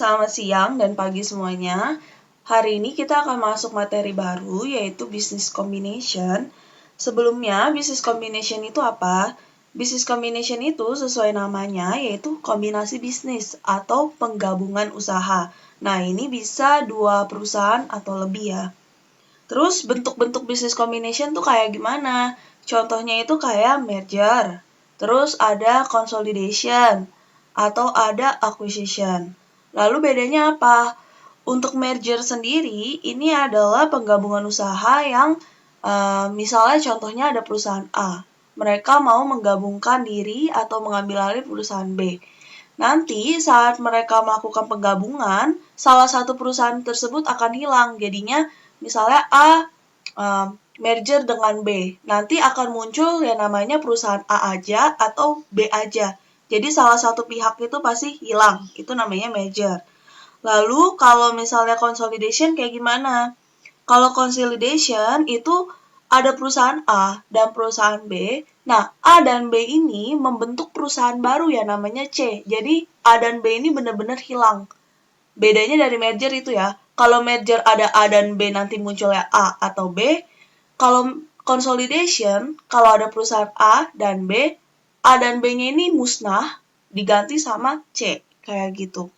Selamat siang dan pagi semuanya. Hari ini kita akan masuk materi baru yaitu Business Combination. Sebelumnya, Business Combination itu apa? Business Combination itu sesuai namanya yaitu kombinasi bisnis atau penggabungan usaha. Nah, ini bisa 2 perusahaan atau lebih ya. Terus bentuk-bentuk Business Combination tuh kayak gimana? Contohnya itu kayak merger, terus ada consolidation, atau ada acquisition. Lalu bedanya apa? Untuk merger sendiri, ini adalah penggabungan usaha yang misalnya contohnya ada perusahaan A. Mereka mau menggabungkan diri atau mengambil alih perusahaan B. Nanti saat mereka melakukan penggabungan, salah satu perusahaan tersebut akan hilang. Jadinya misalnya A merger dengan B. Nanti akan muncul yang namanya perusahaan A aja atau B aja. Jadi salah satu pihak itu pasti hilang. Itu namanya merger. Lalu kalau misalnya consolidation kayak gimana? Kalau consolidation itu ada perusahaan A dan perusahaan B. Nah, A dan B ini membentuk perusahaan baru ya namanya C. Jadi A dan B ini benar-benar hilang. Bedanya dari merger itu ya. Kalau merger ada A dan B nanti munculnya A atau B. Kalau consolidation, kalau ada perusahaan A dan B, A dan B-nya ini musnah diganti sama C. Kayak gitu.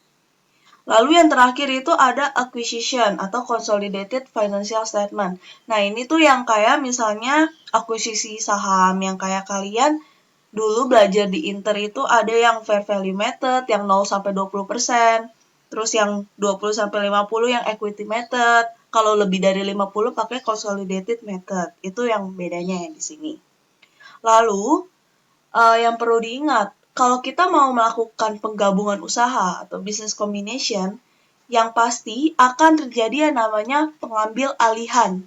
Lalu yang terakhir itu ada acquisition atau consolidated financial statement. Nah, ini tuh yang kayak misalnya akuisisi saham yang kayak kalian dulu belajar di Inter itu ada yang fair value method yang 0 sampai 20%, terus yang 20 sampai 50 yang equity method. Kalau lebih dari 50 pakai consolidated method. Itu yang bedanya ya di sini. Lalu yang perlu diingat, kalau kita mau melakukan penggabungan usaha atau business combination, yang pasti akan terjadi yang namanya pengambil alihan.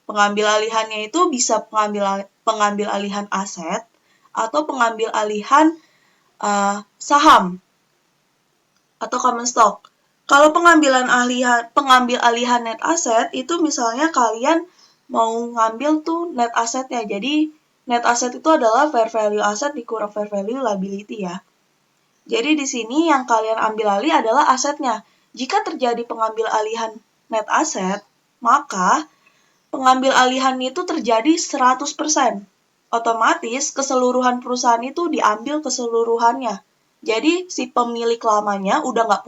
Pengambil alihannya itu bisa pengambil alihan aset atau pengambil alihan saham atau common stock. Kalau pengambil alihan net asset itu misalnya kalian mau ngambil tuh net asetnya. Jadi net asset itu adalah fair value asset dikurang fair value liability ya. Jadi di sini yang kalian ambil alih adalah asetnya. Jika terjadi pengambil alihan net asset, maka pengambil alihan itu terjadi 100%. Otomatis keseluruhan perusahaan itu diambil keseluruhannya. Jadi si pemilik lamanya udah nggak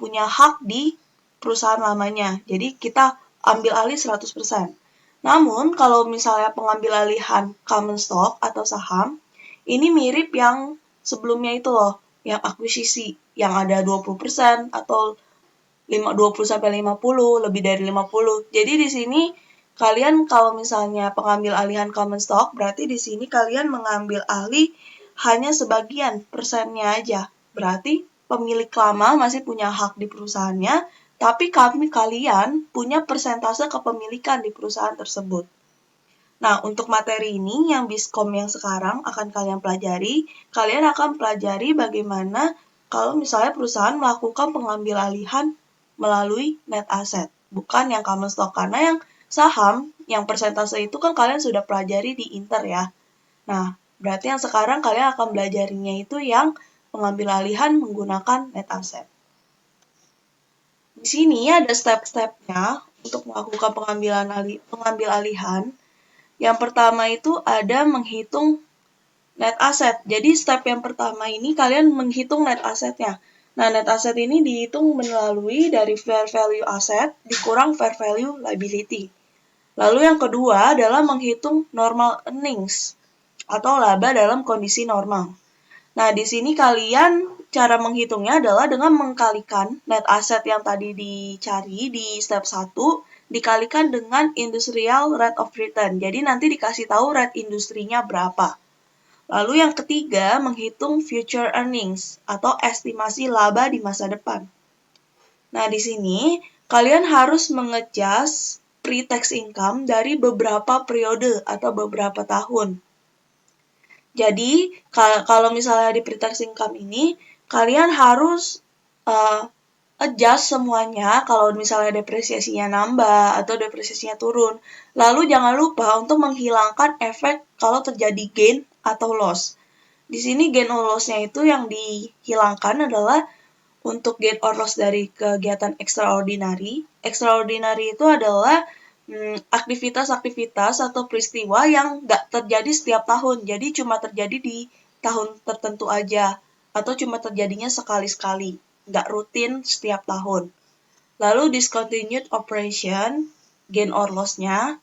punya hak di perusahaan lamanya. Jadi kita ambil alih 100%. Namun kalau misalnya pengambil alihan common stock atau saham, ini mirip yang sebelumnya itu loh, yang akuisisi, yang ada 20% atau 20 sampai 50, lebih dari 50. Jadi di sini kalian kalau misalnya pengambil alihan common stock, berarti di sini kalian mengambil alih hanya sebagian persennya aja. Berarti pemilik lama masih punya hak di perusahaannya, tapi kalian punya persentase kepemilikan di perusahaan tersebut. Nah, untuk materi ini yang Biskom yang sekarang akan kalian pelajari, kalian akan pelajari bagaimana kalau misalnya perusahaan melakukan pengambil alihan melalui net asset, bukan yang common stock. Karena yang saham, yang persentase itu kan kalian sudah pelajari di Inter ya. Nah, berarti yang sekarang kalian akan belajarinya itu yang pengambil alihan menggunakan net asset. Di sini ada step-stepnya untuk melakukan pengambil alihan. Yang pertama itu ada menghitung net asset. Jadi step yang pertama ini kalian menghitung net assetnya. Nah, net asset ini dihitung melalui dari fair value asset dikurang fair value liability. Lalu yang kedua adalah menghitung normal earnings atau laba dalam kondisi normal. Nah, di sini kalian cara menghitungnya adalah dengan mengkalikan net asset yang tadi dicari di step 1 dikalikan dengan industrial rate of return. Jadi nanti dikasih tahu rate industrinya berapa. Lalu yang ketiga, menghitung future earnings atau estimasi laba di masa depan. Nah, di sini kalian harus mengejas pre-tax income dari beberapa periode atau beberapa tahun. Jadi, kalau misalnya di pre-tax income ini, kalian harus adjust semuanya kalau misalnya depresiasinya nambah atau depresiasinya turun. Lalu jangan lupa untuk menghilangkan efek kalau terjadi gain atau loss. Di sini gain or loss-nya itu yang dihilangkan adalah Untuk gain or loss dari kegiatan extraordinary itu adalah aktivitas atau peristiwa yang nggak terjadi setiap tahun, jadi cuma terjadi di tahun tertentu aja, atau cuma terjadinya sekali-sekali, nggak rutin setiap tahun. Lalu discontinued operation, gain or loss-nya.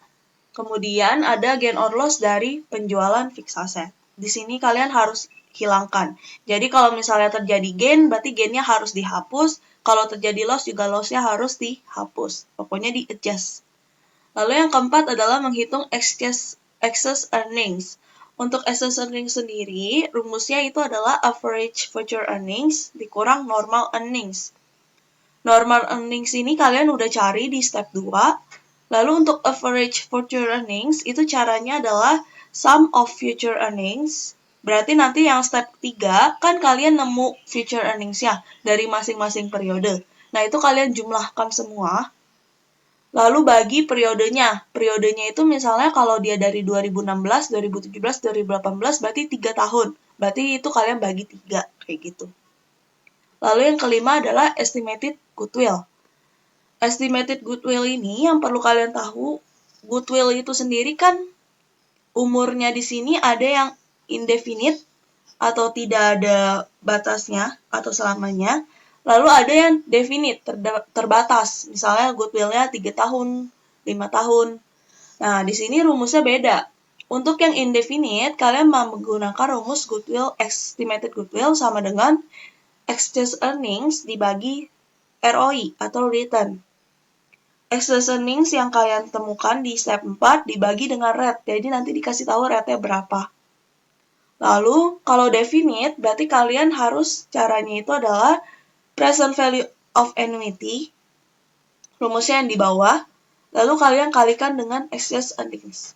Kemudian ada gain or loss dari penjualan fixed asset. Di sini kalian harus hilangkan. Jadi kalau misalnya terjadi gain, berarti gainnya harus dihapus. Kalau terjadi loss, juga loss-nya harus dihapus. Pokoknya di-adjust. Lalu yang keempat adalah menghitung excess earnings. Untuk excess earnings sendiri, rumusnya itu adalah average future earnings dikurang normal earnings. Normal earnings ini kalian udah cari di step 2. Lalu untuk average future earnings, itu caranya adalah sum of future earnings. Berarti nanti yang step 3, kan kalian nemu future earnings-nya dari masing-masing periode. Nah, itu kalian jumlahkan semua. Lalu bagi periodenya. Periodenya itu misalnya kalau dia dari 2016, 2017, 2018, berarti 3 tahun. Berarti itu kalian bagi 3, kayak gitu. Lalu yang kelima adalah estimated goodwill. Estimated goodwill ini yang perlu kalian tahu, goodwill itu sendiri kan umurnya di sini ada yang indefinite atau tidak ada batasnya atau selamanya. Lalu ada yang definite, terbatas. Misalnya goodwill-nya 3 tahun, 5 tahun. Nah, di sini rumusnya beda. Untuk yang indefinite, kalian menggunakan rumus estimated goodwill sama dengan excess earnings dibagi ROI atau return. Excess earnings yang kalian temukan di step 4 dibagi dengan rate. Jadi nanti dikasih tahu rate-nya berapa. Lalu, kalau definite, berarti kalian harus caranya itu adalah present value of annuity, rumusnya yang di bawah, lalu kalian kalikan dengan excess earnings.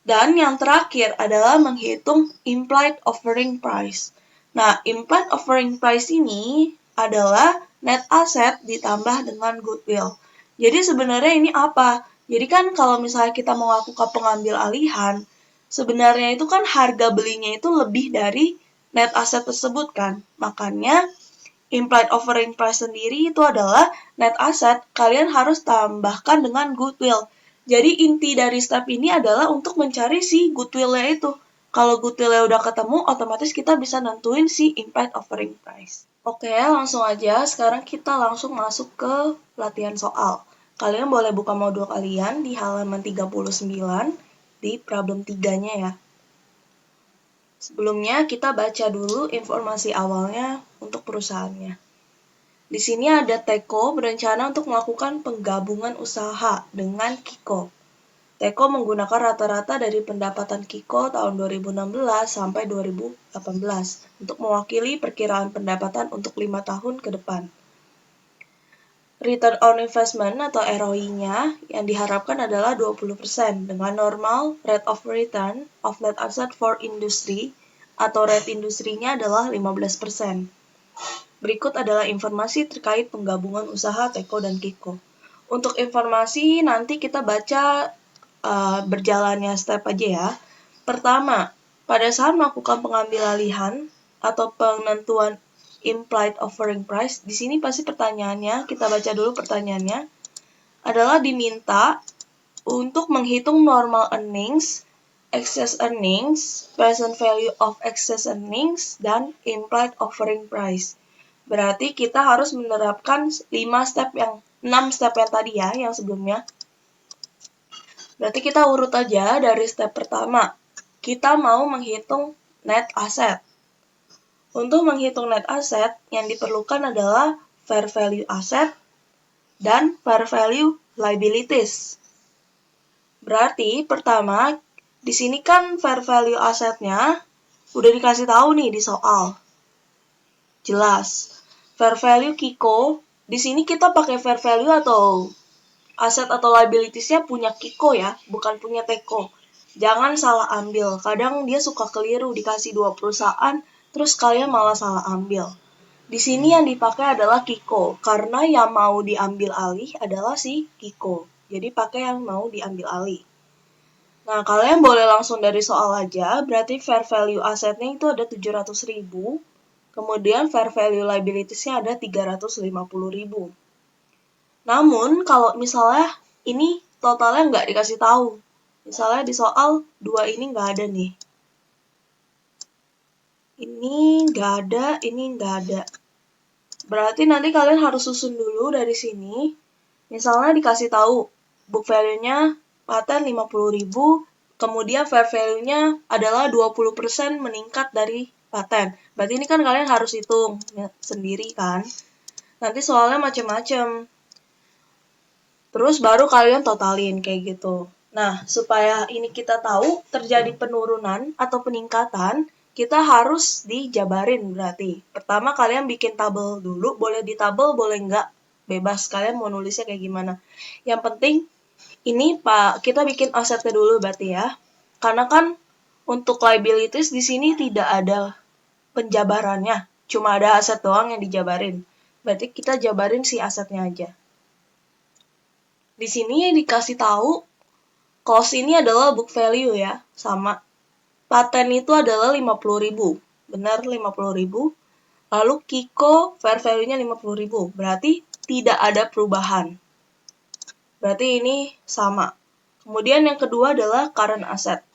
Dan yang terakhir adalah menghitung implied offering price. Nah, implied offering price ini adalah net asset ditambah dengan goodwill. Jadi sebenarnya ini apa? Jadi kan kalau misalnya kita mau melakukan pengambil alihan, sebenarnya itu kan harga belinya itu lebih dari net asset tersebut kan. Makanya implied offering price sendiri itu adalah net asset, kalian harus tambahkan dengan goodwill. Jadi inti dari step ini adalah untuk mencari si goodwill-nya itu. Kalau goodwill-nya udah ketemu, otomatis kita bisa nentuin si implied offering price. Oke, langsung aja. Sekarang kita langsung masuk ke latihan soal. Kalian boleh buka modul kalian di halaman 39 di problem 3-nya ya. Sebelumnya kita baca dulu informasi awalnya untuk perusahaannya. Di sini ada Teko berencana untuk melakukan penggabungan usaha dengan Kiko. Teko menggunakan rata-rata dari pendapatan Kiko tahun 2016 sampai 2018 untuk mewakili perkiraan pendapatan untuk 5 tahun ke depan. Return on investment atau ROI-nya yang diharapkan adalah 20% dengan normal rate of return of net asset for industry atau rate industrinya adalah 15%. Berikut adalah informasi terkait penggabungan usaha Teko dan Kiko. Untuk informasi nanti kita baca berjalannya step aja ya. Pertama, pada saat melakukan pengambil alihan atau penentuan implied offering price, di sini pasti pertanyaannya, kita baca dulu pertanyaannya, adalah diminta untuk menghitung normal earnings, excess earnings, present value of excess earnings, dan implied offering price. Berarti kita harus menerapkan 6 step yang tadi ya, yang sebelumnya. Berarti kita urut aja dari step pertama. Kita mau menghitung net asset. Untuk menghitung net asset, yang diperlukan adalah fair value asset dan fair value liabilities. Berarti pertama, di sini kan fair value assetnya udah dikasih tahu nih di soal. Jelas. Fair value Kiko, di sini kita pakai fair value atau aset atau liabilities-nya punya Kiko ya, bukan punya Teko. Jangan salah ambil, kadang dia suka keliru dikasih 2 perusahaan, terus kalian malah salah ambil. Di sini yang dipakai adalah Kiko, karena yang mau diambil alih adalah si Kiko. Jadi pakai yang mau diambil alih. Nah, kalian boleh langsung dari soal aja, berarti fair value asetnya itu ada 700.000, Kemudian fair value liabilities-nya ada 350.000. Namun kalau misalnya ini totalnya nggak dikasih tahu. Misalnya di soal 2 ini nggak ada nih. Ini nggak ada, ini nggak ada. Berarti nanti kalian harus susun dulu dari sini. Misalnya dikasih tahu book value-nya paten 50.000, kemudian fair value-nya adalah 20% meningkat dari paten. Berarti ini kan kalian harus hitung sendiri kan. Nanti soalnya macam-macam. Terus baru kalian totalin kayak gitu. Nah, supaya ini kita tahu terjadi penurunan atau peningkatan, kita harus dijabarin berarti. Pertama kalian bikin tabel dulu, boleh di tabel, boleh enggak. Bebas, kalian mau nulisnya kayak gimana. Yang penting, ini Pak, kita bikin asetnya dulu berarti ya. Karena kan untuk liabilities di sini tidak ada penjabarannya. Cuma ada aset doang yang dijabarin. Berarti kita jabarin si asetnya aja. Di sini dikasih tahu cost ini adalah book value ya, sama. Paten itu adalah 50.000. Benar 50.000. Lalu Kiko fair value-nya 50.000. Berarti tidak ada perubahan. Berarti ini sama. Kemudian yang kedua adalah current asset.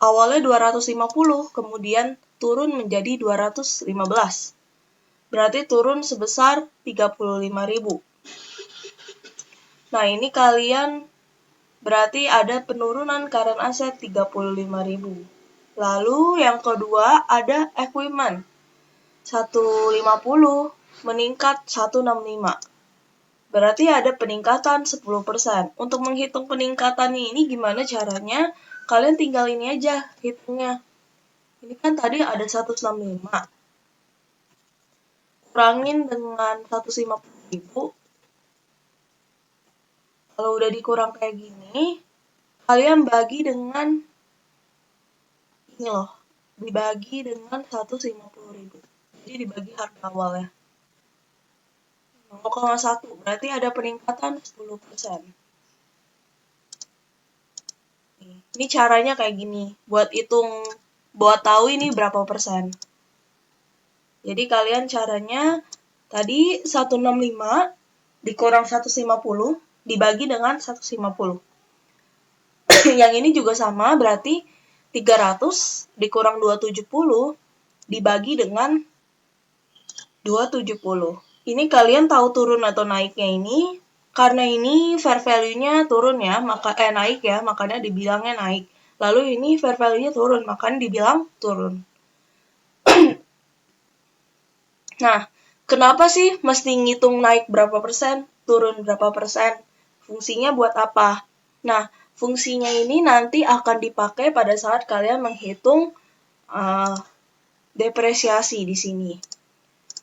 Awalnya 250, kemudian turun menjadi 215. Berarti turun sebesar 35.000. Nah, ini kalian berarti ada penurunan current asset 35.000. Lalu yang kedua ada equipment. 150 meningkat 165. Berarti ada peningkatan 10%. Untuk menghitung peningkatan ini gimana caranya? Kalian tinggal ini aja hitungnya. Ini kan tadi ada 165. Kurangin dengan 150.000. Kalau udah dikurang kayak gini, kalian bagi dengan ini loh, dibagi dengan 150.000. Jadi dibagi harga awalnya. 0,1, berarti ada peningkatan 10%. Ini caranya kayak gini, buat tahu ini berapa persen. Jadi kalian caranya, tadi 165 dikurang 150, dibagi dengan 150. Yang ini juga sama, berarti 300 dikurang 270 dibagi dengan 270. Ini kalian tahu turun atau naiknya ini, karena ini fair value-nya turun ya, naik ya, makanya dibilangnya naik. Lalu ini fair value-nya turun, makanya dibilang turun. Nah, kenapa sih mesti ngitung naik berapa persen, turun berapa persen? Fungsinya buat apa? Nah, fungsinya ini nanti akan dipakai pada saat kalian menghitung depresiasi di sini.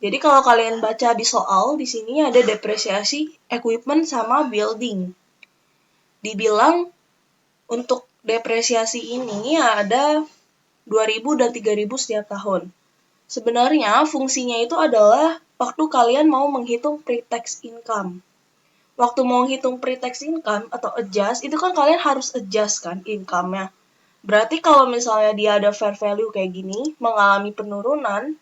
Jadi kalau kalian baca di soal, di sini ada depresiasi equipment sama building. Dibilang untuk depresiasi ini ada 2.000 dan 3.000 setiap tahun. Sebenarnya fungsinya itu adalah waktu kalian mau menghitung pre-tax income. Waktu mau menghitung pre-tax income atau adjust, itu kan kalian harus adjust kan income-nya. Berarti kalau misalnya dia ada fair value kayak gini, mengalami penurunan,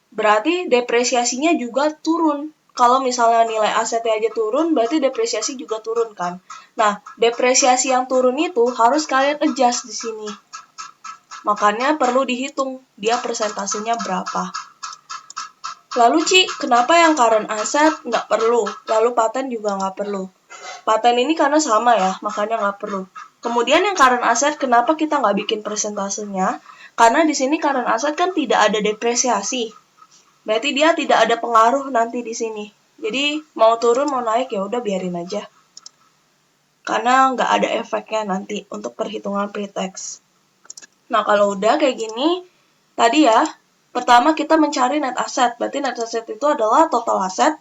berarti depresiasinya juga turun. Kalau misalnya nilai asetnya aja turun, berarti depresiasi juga turun kan. Nah, depresiasi yang turun itu harus kalian adjust di sini. Makanya perlu dihitung dia persentasenya berapa. Lalu Ci, kenapa yang current asset nggak perlu? Lalu paten juga nggak perlu. Paten ini karena sama ya, makanya nggak perlu. Kemudian yang current asset, kenapa kita nggak bikin persentasenya? Karena di sini current asset kan tidak ada depresiasi. Berarti dia tidak ada pengaruh nanti di sini. Jadi mau turun mau naik ya udah biarin aja. Karena nggak ada efeknya nanti untuk perhitungan pre-tax. Nah kalau udah kayak gini, tadi ya, pertama kita mencari net asset. Berarti net asset itu adalah total aset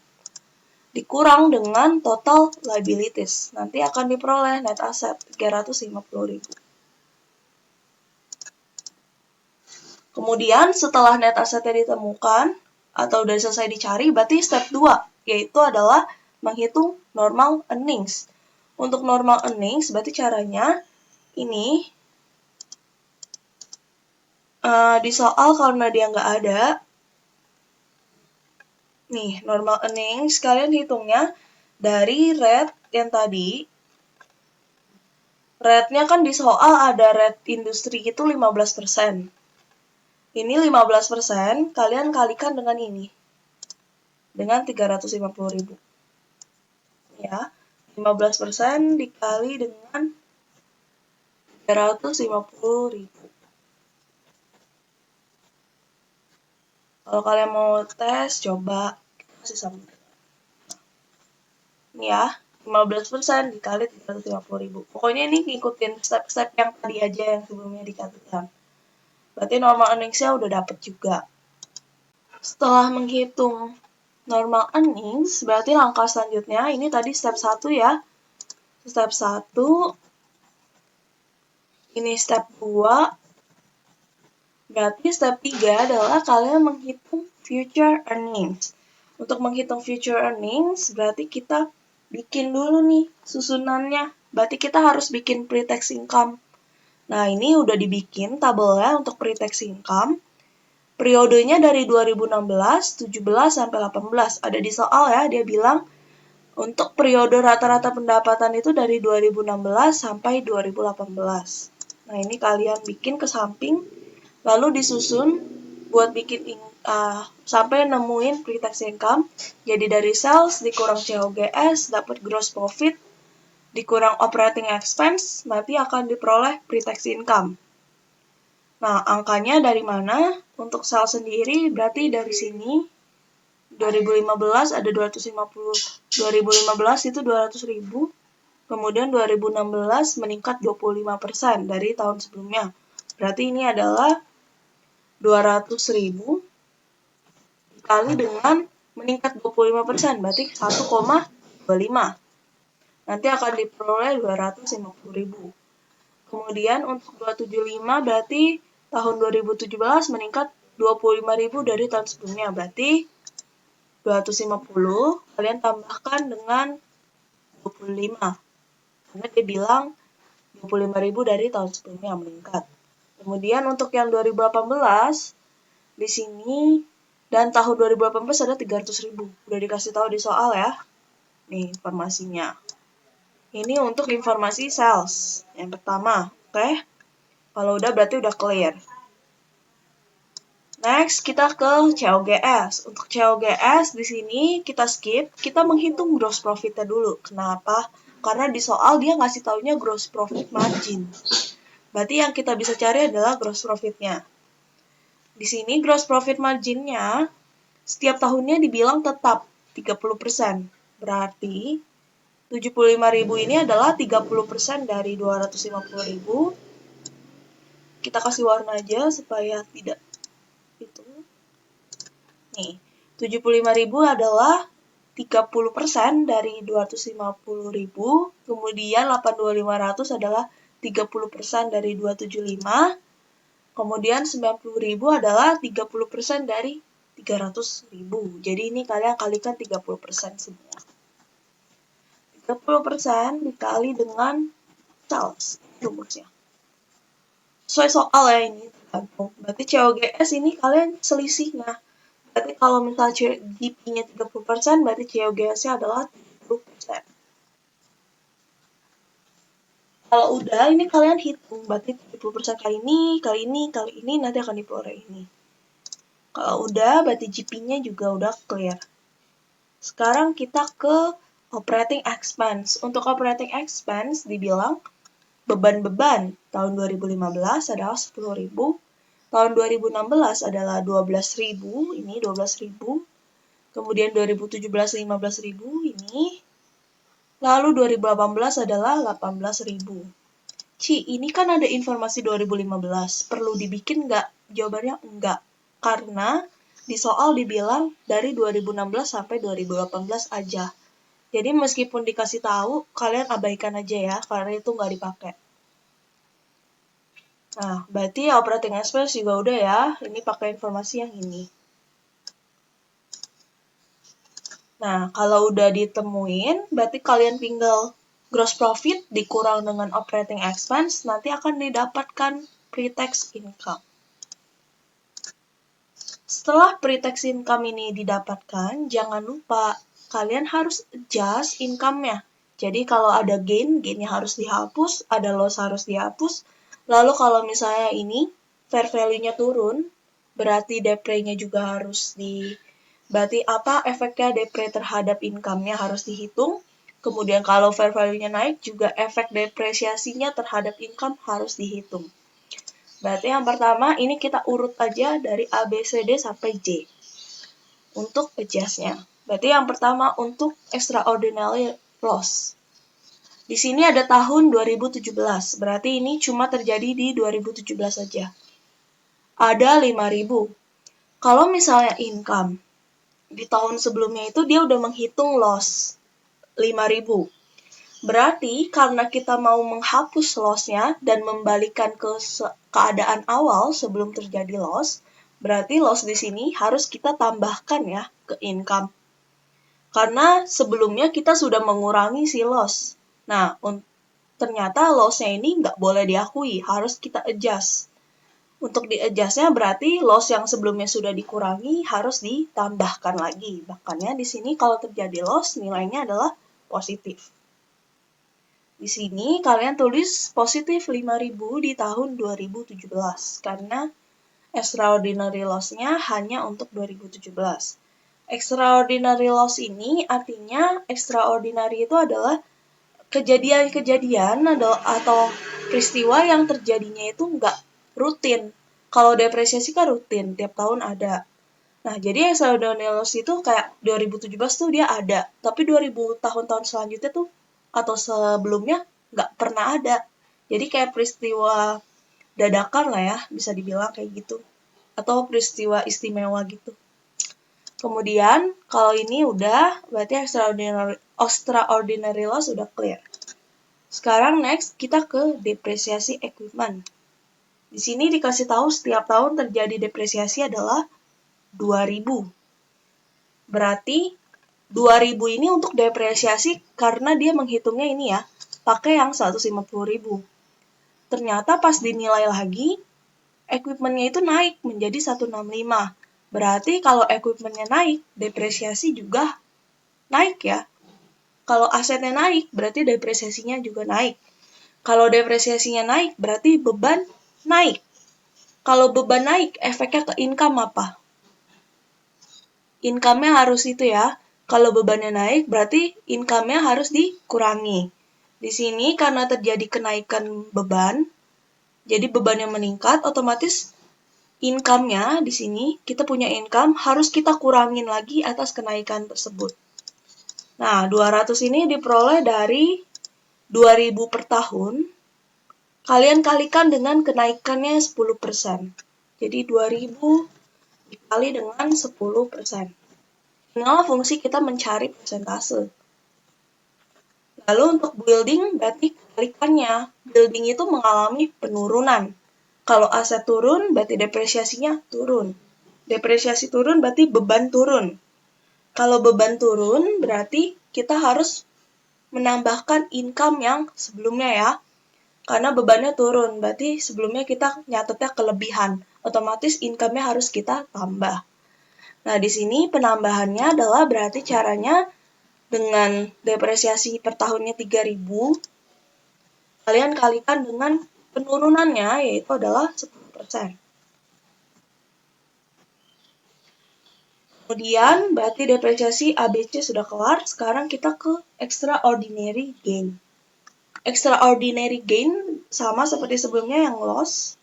dikurang dengan total liabilities. Nanti akan diperoleh net asset 350.000. Kemudian setelah net assetnya ditemukan atau udah selesai dicari, berarti step 2, yaitu adalah menghitung normal earnings. Untuk normal earnings, berarti caranya ini di soal karena dia nggak ada, Nih, normal earnings, kalian hitungnya dari rate yang tadi. Rate-nya kan di soal ada rate industri itu 15%. Ini 15%, kalian kalikan dengan ini. Dengan 350.000. Ya, 15% dikali dengan 350.000. Kalau kalian mau tes, coba kasih sama. Ini ya, 15% dikali 350.000. Pokoknya ini ngikutin step-step yang tadi aja yang sebelumnya dikatakan. Berarti normal earnings-nya udah dapet juga. Setelah menghitung normal earnings, berarti langkah selanjutnya, ini tadi step 1 ya. Step 1, ini step 2. Berarti step 3 adalah kalian menghitung future earnings. Untuk menghitung future earnings, berarti kita bikin dulu nih susunannya. Berarti kita harus bikin pre-tax income. Nah, ini udah dibikin tabelnya untuk pre-tax income. Periodenya dari 2016, 17, sampai 18. Ada di soal ya, dia bilang untuk periode rata-rata pendapatan itu dari 2016 sampai 2018. Nah, ini kalian bikin ke samping, lalu disusun buat bikin sampai nemuin pre-tax income. Jadi dari sales dikurang COGS, dapat gross profit, dikurang operating expense, nanti akan diperoleh pre-tax income. Nah, angkanya dari mana? Untuk sales sendiri berarti dari sini 2015 ada 250. 2015 itu 200.000. Kemudian 2016 meningkat 25% dari tahun sebelumnya. Berarti ini adalah 200.000 dikali dengan meningkat 25%, berarti 1,25. Nanti akan diperoleh 250.000. Kemudian untuk 275 berarti tahun 2017 meningkat 25.000 dari tahun sebelumnya. Berarti 250 kalian tambahkan dengan 25. Karena dia bilang 25.000 dari tahun sebelumnya meningkat. Kemudian untuk yang 2018 di sini dan tahun 2018 ada 300.000. Udah dikasih tahu di soal ya. Nih informasinya. Ini untuk informasi sales yang pertama, oke? Kalau udah berarti udah clear. Next kita ke COGS. Untuk COGS di sini kita skip, kita menghitung gross profit-nya dulu. Kenapa? Karena di soal dia ngasih taunya gross profit margin. Berarti yang kita bisa cari adalah gross profit-nya. Di sini gross profit margin-nya setiap tahunnya dibilang tetap 30%. Berarti 75.000 ini adalah 30% dari 250.000. Kita kasih warna aja supaya tidak itu. Nih, 75.000 adalah 30% dari 250.000. Kemudian 82.500 adalah 30% dari 275. Kemudian 90.000 adalah 30% dari 300.000. Jadi ini kalian kalikan 30% semua. 30% dikali dengan sales, rumusnya. Sesuai soal ya ini tergantung. Berarti COGS ini kalian selisihnya. Berarti kalau misalnya GP-nya 30%, berarti COGS-nya adalah 30%. Kalau udah, ini kalian hitung. Berarti 70% kali ini, nanti akan diperoleh ini. Kalau udah, berarti GP-nya juga udah clear. Sekarang kita ke operating expense. Untuk operating expense dibilang beban-beban tahun 2015 adalah 10.000, tahun 2016 adalah 12.000, ini 12.000, kemudian 2017 15.000 ini, lalu 2018 adalah 18.000. Ini kan ada informasi 2015, perlu dibikin nggak? Jawabannya enggak, karena di soal dibilang dari 2016 sampai 2018 aja. Jadi meskipun dikasih tahu, kalian abaikan aja ya, karena itu nggak dipakai. Nah, berarti operating expense juga udah ya, ini pakai informasi yang ini. Nah, kalau udah ditemuin, berarti kalian tinggal gross profit dikurang dengan operating expense, nanti akan didapatkan pre-tax income. Setelah pre-tax income ini didapatkan, jangan lupa kalian harus adjust income-nya. Jadi kalau ada gain-nya harus dihapus, ada loss harus dihapus. Lalu kalau misalnya ini fair value-nya turun, berarti depre-nya juga harus berarti apa efeknya depre terhadap income-nya harus dihitung. Kemudian kalau fair value-nya naik, juga efek depresiasinya terhadap income harus dihitung. Berarti yang pertama, ini kita urut aja dari A, B, C, D sampai J. Untuk adjust-nya. Berarti yang pertama untuk extraordinary loss. Di sini ada tahun 2017, berarti ini cuma terjadi di 2017 saja. Ada 5.000. Kalau misalnya income, di tahun sebelumnya itu dia udah menghitung loss 5.000. Berarti karena kita mau menghapus loss-nya dan membalikan ke keadaan awal sebelum terjadi loss, berarti loss di sini harus kita tambahkan ya ke income. Karena sebelumnya kita sudah mengurangi si loss. Nah, ternyata loss-nya ini nggak boleh diakui, harus kita adjust. Untuk di-adjust-nya berarti loss yang sebelumnya sudah dikurangi harus ditambahkan lagi. Makanya di sini kalau terjadi loss, nilainya adalah positif. Di sini kalian tulis positif 5.000 di tahun 2017 karena extraordinary loss-nya hanya untuk 2017. Extraordinary loss ini artinya extraordinary itu adalah kejadian-kejadian atau peristiwa yang terjadinya itu nggak rutin. Kalau depresiasi kan rutin, tiap tahun ada. Nah, jadi extraordinary loss itu kayak 2017 tuh dia ada, tapi 2000 tahun-tahun selanjutnya tuh atau sebelumnya nggak pernah ada. Jadi kayak peristiwa dadakan lah ya, bisa dibilang kayak gitu. Atau peristiwa istimewa gitu. Kemudian, kalau ini udah, berarti extraordinary loss udah clear. Sekarang next, kita ke depresiasi equipment. Di sini dikasih tahu setiap tahun terjadi depresiasi adalah 2.000. Berarti 2.000 ini untuk depresiasi karena dia menghitungnya ini ya, pakai yang 150.000. Ternyata pas dinilai lagi, equipment-nya itu naik menjadi 165. Berarti kalau equipment-nya naik, depresiasi juga naik ya. Kalau asetnya naik, berarti depresiasinya juga naik. Kalau depresiasinya naik, berarti beban naik. Kalau beban naik, efeknya ke income apa? Income-nya harus itu ya. Kalau bebannya naik, berarti income-nya harus dikurangi. Di sini karena terjadi kenaikan beban, jadi bebannya meningkat, otomatis income-nya di sini, kita punya income, harus kita kurangin lagi atas kenaikan tersebut. Nah, 200 ini diperoleh dari 2.000 per tahun, kalian kalikan dengan kenaikannya 10%. Jadi 2.000 dikali dengan 10%. Inilah fungsi kita mencari persentase. Lalu untuk building berarti kebalikannya. Building itu mengalami penurunan. Kalau aset turun berarti depresiasinya turun. Depresiasi turun berarti beban turun. Kalau beban turun berarti kita harus menambahkan income yang sebelumnya ya. Karena bebannya turun, berarti sebelumnya kita nyatetnya kelebihan. Otomatis income-nya harus kita tambah. Nah, di sini penambahannya adalah berarti caranya dengan depresiasi per tahunnya 3.000, kalian kalikan dengan penurunannya, yaitu adalah 10%. Kemudian, berarti depresiasi ABC sudah kelar, sekarang kita ke extraordinary gain. Extraordinary gain sama seperti sebelumnya yang loss.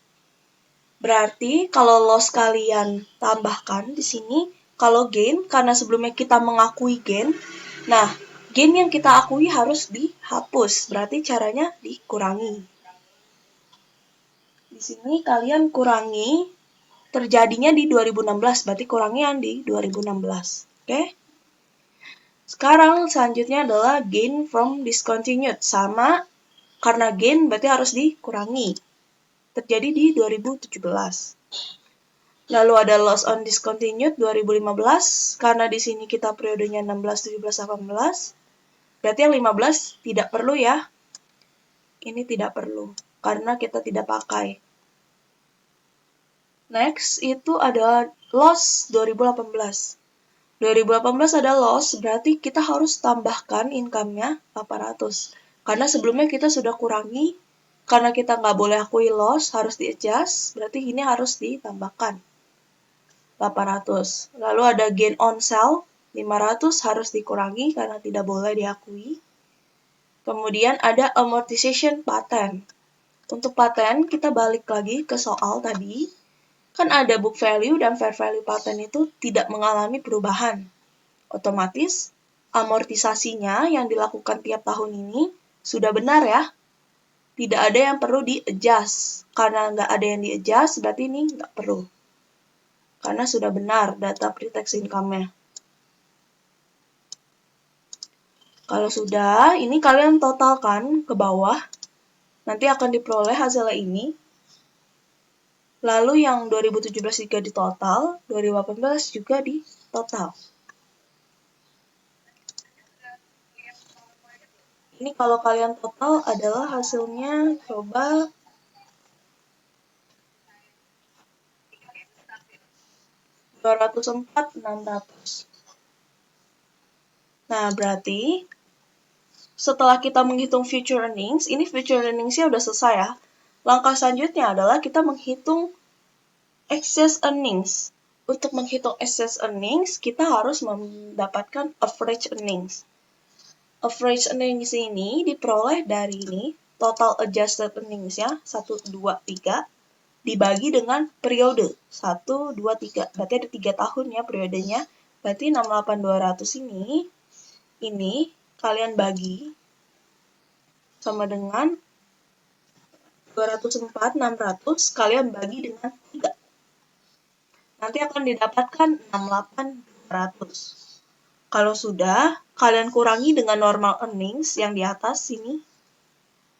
Berarti kalau loss kalian tambahkan di sini, kalau gain, karena sebelumnya kita mengakui gain, nah, gain yang kita akui harus dihapus, berarti caranya dikurangi. Di sini kalian kurangi terjadinya di 2016, berarti kurangi yang di 2016. Oke? Sekarang selanjutnya adalah gain from discontinued. Sama, karena gain berarti harus dikurangi. Terjadi di 2017. Lalu ada loss on discontinued 2015, karena di sini kita periodenya 16, 17, 18. Berarti yang 15 tidak perlu ya. Ini tidak perlu, karena kita tidak pakai. Next itu ada loss 2018. 2018 ada loss, berarti kita harus tambahkan income-nya 800. Karena sebelumnya kita sudah kurangi, karena kita nggak boleh akui loss, harus di-adjust, berarti ini harus ditambahkan 800. Lalu ada gain on sale, 500 harus dikurangi karena tidak boleh diakui. Kemudian ada amortization patent. Untuk patent, kita balik lagi ke soal tadi. Kan ada book value dan fair value patent itu tidak mengalami perubahan. Otomatis, amortisasinya yang dilakukan tiap tahun ini sudah benar ya. Tidak ada yang perlu di-adjust. Karena nggak ada yang di-adjust, berarti ini nggak perlu. Karena sudah benar data pre-tax income-nya. Kalau sudah, ini kalian totalkan ke bawah. Nanti akan diperoleh hasilnya ini. Lalu yang 2017 juga ditotal, 2018 juga ditotal. Ini kalau kalian total adalah hasilnya coba 204.600. Nah, berarti setelah kita menghitung future earnings, ini future earnings-nya udah selesai ya. Langkah selanjutnya adalah kita menghitung excess earnings. Untuk menghitung excess earnings, kita harus mendapatkan average earnings. Average earnings ini diperoleh dari ini, total adjusted earnings-nya 1, 2, 3, dibagi dengan periode 1, 2, 3. Berarti ada 3 tahun ya periodenya. Berarti 68.200 ini kalian bagi sama dengan 204.600 kalian bagi dengan 3. Nanti akan didapatkan 68.200. Kalau sudah, kalian kurangi dengan normal earnings yang di atas sini.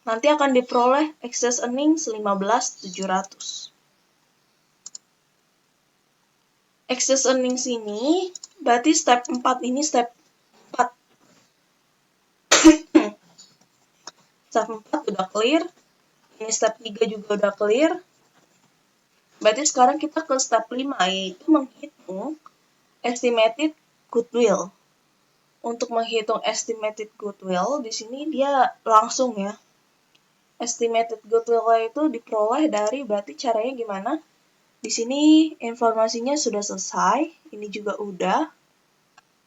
Nanti akan diperoleh excess earnings 15.700. Excess earnings ini, berarti step 4 ini step 4. Step 4 udah clear. Ini step 3 juga udah clear. Berarti sekarang kita ke step 5, yaitu menghitung estimated goodwill. Untuk menghitung estimated goodwill, di sini dia langsung ya. Estimated goodwill itu diperoleh dari, berarti caranya gimana? Di sini informasinya sudah selesai, ini juga udah.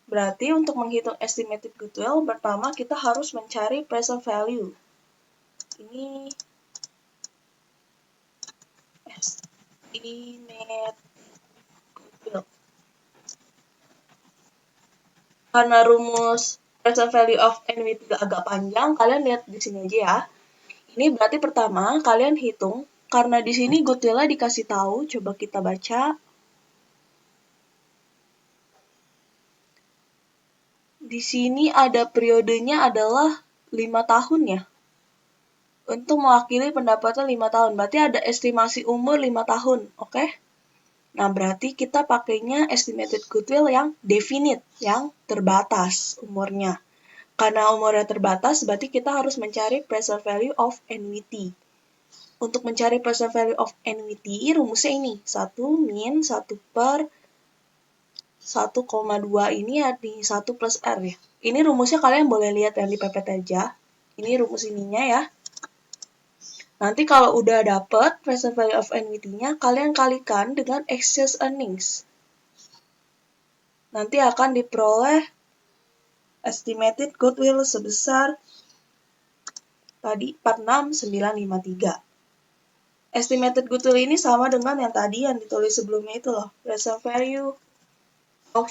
Berarti untuk menghitung estimated goodwill, pertama kita harus mencari present value. Ini estimate goodwill. Karena rumus present value of NWT agak panjang, kalian lihat di sini aja ya. Ini berarti pertama kalian hitung, karena di sini goodwill-nya dikasih tahu, coba kita baca. Di sini ada periodenya adalah 5 tahun ya. Untuk mewakili pendapatan 5 tahun, berarti ada estimasi umur 5 tahun, oke? Nah, berarti kita pakainya estimated goodwill yang definite, yang terbatas umurnya. Karena umurnya terbatas, berarti kita harus mencari present value of NWT. Untuk mencari present value of NWT, rumusnya ini. 1 min 1 per 1,2 ini ya di 1 plus R ya. Ini rumusnya kalian boleh lihat yang di PPT aja. Ini rumus ininya ya. Nanti kalau udah dapet present value of NWT-nya, kalian kalikan dengan excess earnings. Nanti akan diperoleh estimated goodwill sebesar tadi 46.953. Estimated goodwill ini sama dengan yang tadi yang ditulis sebelumnya itu loh, present value of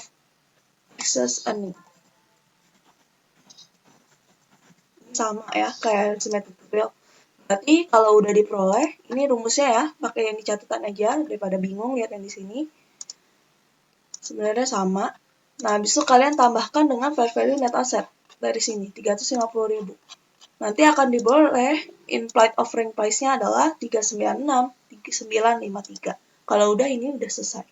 excess earnings. Sama ya kayak estimated goodwill. Berarti kalau udah diperoleh, ini rumusnya ya, pakai yang di catatan aja daripada bingung lihat yang di sini. Sebenarnya sama. Nah, habis itu kalian tambahkan dengan fair value net asset dari sini 350.000. Nanti akan diboleh implied offering price-nya adalah 396.953. Kalau udah ini udah selesai.